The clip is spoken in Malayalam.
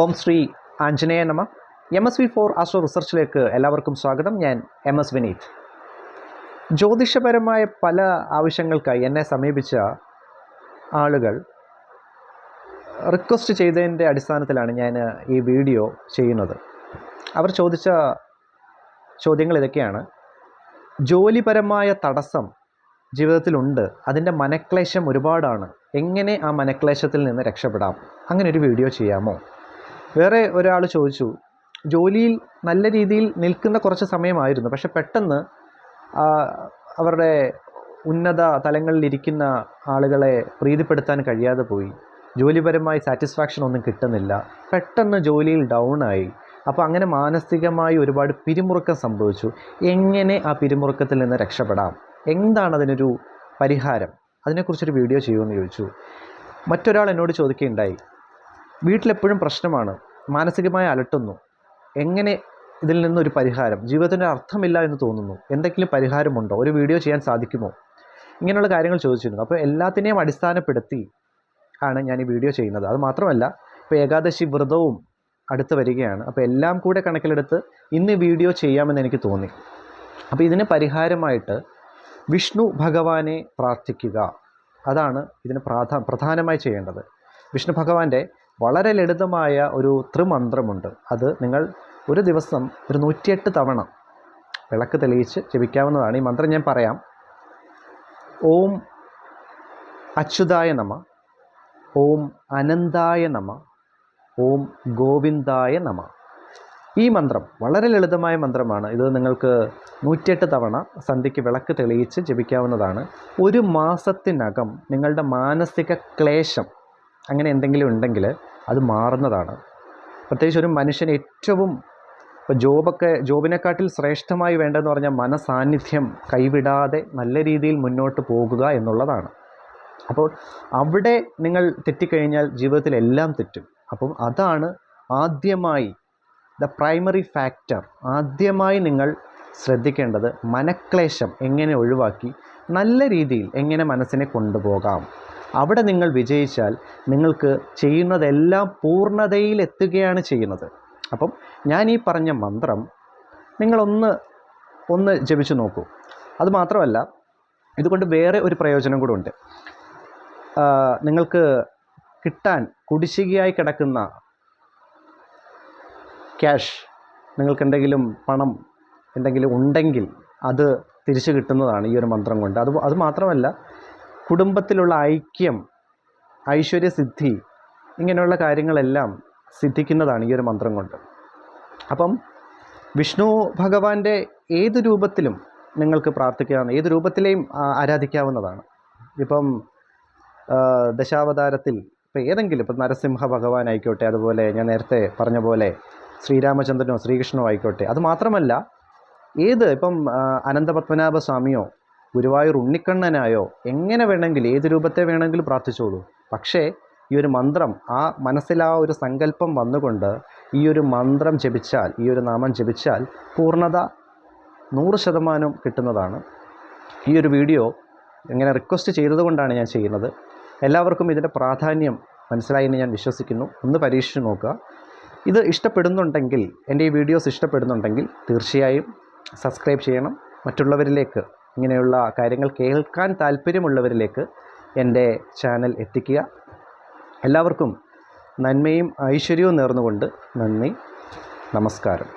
ഓം ശ്രീ ആഞ്ജനേയ നമ. MSV4 ആസ്ട്രോ റിസർച്ചിലേക്ക് എല്ലാവർക്കും സ്വാഗതം. ഞാൻ MS വിനീത്. ജ്യോതിഷപരമായ പല ആവശ്യങ്ങൾക്കായി എന്നെ സമീപിച്ച ആളുകൾ റിക്വസ്റ്റ് ചെയ്തതിൻ്റെ അടിസ്ഥാനത്തിലാണ് ഞാൻ ഈ വീഡിയോ ചെയ്യുന്നത്. അവർ ചോദിച്ച ചോദ്യങ്ങൾ ഇതൊക്കെയാണ്. ജോലിപരമായ തടസ്സം ജീവിതത്തിലുണ്ട്, അതിൻ്റെ മനക്ലേശം ഒരുപാടാണ്, എങ്ങനെ ആ മനക്ലേശത്തിൽ നിന്ന് രക്ഷപ്പെടാം, അങ്ങനെ ഒരു വീഡിയോ ചെയ്യാമോ? വേറെ ഒരാൾ ചോദിച്ചു, ജോലിയിൽ നല്ല രീതിയിൽ നിൽക്കുന്ന കുറച്ച് സമയമായിരുന്നു, പക്ഷെ പെട്ടെന്ന് അവരുടെ ഉന്നത തലങ്ങളിലിരിക്കുന്ന ആളുകളെ പ്രീതിപ്പെടുത്താൻ കഴിയാതെ പോയി, ജോലിപരമായി സാറ്റിസ്ഫാക്ഷൻ ഒന്നും കിട്ടുന്നില്ല, പെട്ടെന്ന് ജോലിയിൽ ഡൗണായി. അപ്പോൾ അങ്ങനെ മാനസികമായി ഒരുപാട് പിരിമുറുക്കം സംഭവിച്ചു. എങ്ങനെ ആ പിരിമുറുക്കത്തിൽ നിന്ന് രക്ഷപ്പെടാം, എന്താണ് അതിനൊരു പരിഹാരം, അതിനെക്കുറിച്ചൊരു വീഡിയോ ചെയ്യുമെന്ന് ചോദിച്ചു. മറ്റൊരാൾ എന്നോട് ചോദിക്കുകയുണ്ടായി, വീട്ടിലെപ്പോഴും പ്രശ്നമാണ്, മാനസികമായി അലട്ടുന്നു, എങ്ങനെ ഇതിൽ നിന്നൊരു പരിഹാരം, ജീവിതത്തിൻ്റെ അർത്ഥമില്ല എന്ന് തോന്നുന്നു, എന്തെങ്കിലും പരിഹാരമുണ്ടോ, ഒരു വീഡിയോ ചെയ്യാൻ സാധിക്കുമോ, ഇങ്ങനെയുള്ള കാര്യങ്ങൾ ചോദിച്ചിരുന്നു. അപ്പോൾ എല്ലാത്തിനെയും അടിസ്ഥാനപ്പെടുത്തി ആണ് ഞാൻ ഈ വീഡിയോ ചെയ്യുന്നത്. അത് മാത്രമല്ല, ഇപ്പോൾ ഏകാദശി വ്രതവും അടുത്ത് വരികയാണ്. അപ്പോൾ എല്ലാം കൂടെ കണക്കിലെടുത്ത് ഇന്ന് വീഡിയോ ചെയ്യാമെന്ന് എനിക്ക് തോന്നി. അപ്പോൾ ഇതിന് പരിഹാരമായിട്ട് വിഷ്ണു ഭഗവാനെ പ്രാർത്ഥിക്കുക, അതാണ് ഇതിന് പ്രധാനമായി ചെയ്യേണ്ടത്. വിഷ്ണു ഭഗവാന്റെ വളരെ ലളിതമായ ഒരു ത്രിമന്ത്രമുണ്ട്. അത് നിങ്ങൾ ഒരു ദിവസം ഒരു 108 തവണ വിളക്ക് തെളിയിച്ച് ജപിക്കാവുന്നതാണ്. ഈ മന്ത്രം ഞാൻ പറയാം. ഓം അച്യുതായ നമ, ഓം അനന്തായ നമ, ഓം ഗോവിന്ദായ നമ. ഈ മന്ത്രം വളരെ ലളിതമായ മന്ത്രമാണ്. ഇത് നിങ്ങൾക്ക് 108 തവണ സന്ധ്യയ്ക്ക് വിളക്ക് തെളിയിച്ച് ജപിക്കാവുന്നതാണ്. ഒരു മാസത്തിനകം നിങ്ങളുടെ മാനസിക ക്ലേശം അങ്ങനെ എന്തെങ്കിലും ഉണ്ടെങ്കിൽ അത് മാറുന്നതാണ്. പ്രത്യേകിച്ച് ഒരു മനുഷ്യന് ഏറ്റവും ഇപ്പോൾ ജോബിനെക്കാട്ടിൽ ശ്രേഷ്ഠമായി വേണ്ടതെന്ന് പറഞ്ഞാൽ മനസാന്നിധ്യം കൈവിടാതെ നല്ല രീതിയിൽ മുന്നോട്ട് പോകുക എന്നുള്ളതാണ്. അപ്പോൾ അവിടെ നിങ്ങൾ തെറ്റിക്കഴിഞ്ഞാൽ ജീവിതത്തിൽ എല്ലാം തെറ്റും. അപ്പം അതാണ് ആദ്യമായി പ്രൈമറി ഫാക്ടർ. ആദ്യമായി നിങ്ങൾ ശ്രദ്ധിക്കേണ്ടത് മനക്ലേശം എങ്ങനെ ഒഴിവാക്കി നല്ല രീതിയിൽ എങ്ങനെ മനസ്സിനെ കൊണ്ടുപോകാം. അവിടെ നിങ്ങൾ വിജയിച്ചാൽ നിങ്ങൾക്ക് ചെയ്യുന്നതെല്ലാം പൂർണ്ണതയിൽ എത്തുകയാണ് ചെയ്യുന്നത്. അപ്പം ഞാൻ ഈ പറഞ്ഞ മന്ത്രം നിങ്ങളൊന്ന് ജപിച്ചു നോക്കൂ. അതുമാത്രമല്ല, ഇതുകൊണ്ട് വേറെ ഒരു പ്രയോജനം കൂടെ ഉണ്ട്. നിങ്ങൾക്ക് കിട്ടാൻ കുടിശ്ശികയായി കിടക്കുന്ന ക്യാഷ്, നിങ്ങൾക്കെന്തെങ്കിലും പണം എന്തെങ്കിലും ഉണ്ടെങ്കിൽ അത് തിരിച്ചു കിട്ടുന്നതാണ് ഈ ഒരു മന്ത്രം കൊണ്ട്. അത് മാത്രമല്ല, കുടുംബത്തിലുള്ള ഐക്യം, ഐശ്വര്യസിദ്ധി, ഇങ്ങനെയുള്ള കാര്യങ്ങളെല്ലാം സിദ്ധിക്കുന്നതാണ് ഈ ഒരു മന്ത്രം കൊണ്ട്. അപ്പം വിഷ്ണു ഭഗവാന്റെ ഏത് രൂപത്തിലും നിങ്ങൾക്ക് പ്രാർത്ഥിക്കാവുന്ന, ഏത് രൂപത്തിലെയും ആരാധിക്കാവുന്നതാണ്. ഇപ്പം ദശാവതാരത്തിൽ ഇപ്പോൾ ഏതെങ്കിലും, ഇപ്പം നരസിംഹ ഭഗവാൻ ആയിക്കോട്ടെ, അതുപോലെ ഞാൻ നേരത്തെ പറഞ്ഞ പോലെ ശ്രീരാമചന്ദ്രനോ ശ്രീകൃഷ്ണനോ ആയിക്കോട്ടെ. അതുമാത്രമല്ല, ഇപ്പം അനന്തപത്മനാഭ സ്വാമിയോ ഗുരുവായൂർ ഉണ്ണിക്കണ്ണനായോ എങ്ങനെ വേണമെങ്കിലും, ഏത് രൂപത്തെ വേണമെങ്കിലും പ്രാർത്ഥിച്ചോളൂ. പക്ഷേ ഈ ഒരു മന്ത്രം, ആ മനസ്സിൽ ആ ഒരു സങ്കല്പം വന്നുകൊണ്ട് ഈ ഒരു മന്ത്രം ജപിച്ചാൽ, ഈ ഒരു നാമം ജപിച്ചാൽ പൂർണ്ണത 100% കിട്ടുന്നതാണ്. ഈ ഒരു വീഡിയോ ഇങ്ങനെ റിക്വസ്റ്റ് ചെയ്തതുകൊണ്ടാണ് ഞാൻ ചെയ്യുന്നത്. എല്ലാവർക്കും ഇതിൻ്റെ പ്രാധാന്യം മനസ്സിലായി എന്ന് ഞാൻ വിശ്വസിക്കുന്നു. ഒന്ന് പരീക്ഷിച്ച് നോക്കുക. ഇത് ഇഷ്ടപ്പെടുന്നുണ്ടെങ്കിൽ, എൻ്റെ ഈ വീഡിയോസ് ഇഷ്ടപ്പെടുന്നുണ്ടെങ്കിൽ തീർച്ചയായും സബ്സ്ക്രൈബ് ചെയ്യണം. മറ്റുള്ളവരിലേക്ക്, ഇങ്ങനെയുള്ള കാര്യങ്ങൾ കേൾക്കാൻ താല്പര്യമുള്ളവരിലേക്ക് എൻ്റെ ചാനൽ എത്തിക്കുക. എല്ലാവർക്കും നന്മയും ഐശ്വര്യവും നേർന്നുകൊണ്ട് നന്ദി, നമസ്കാരം.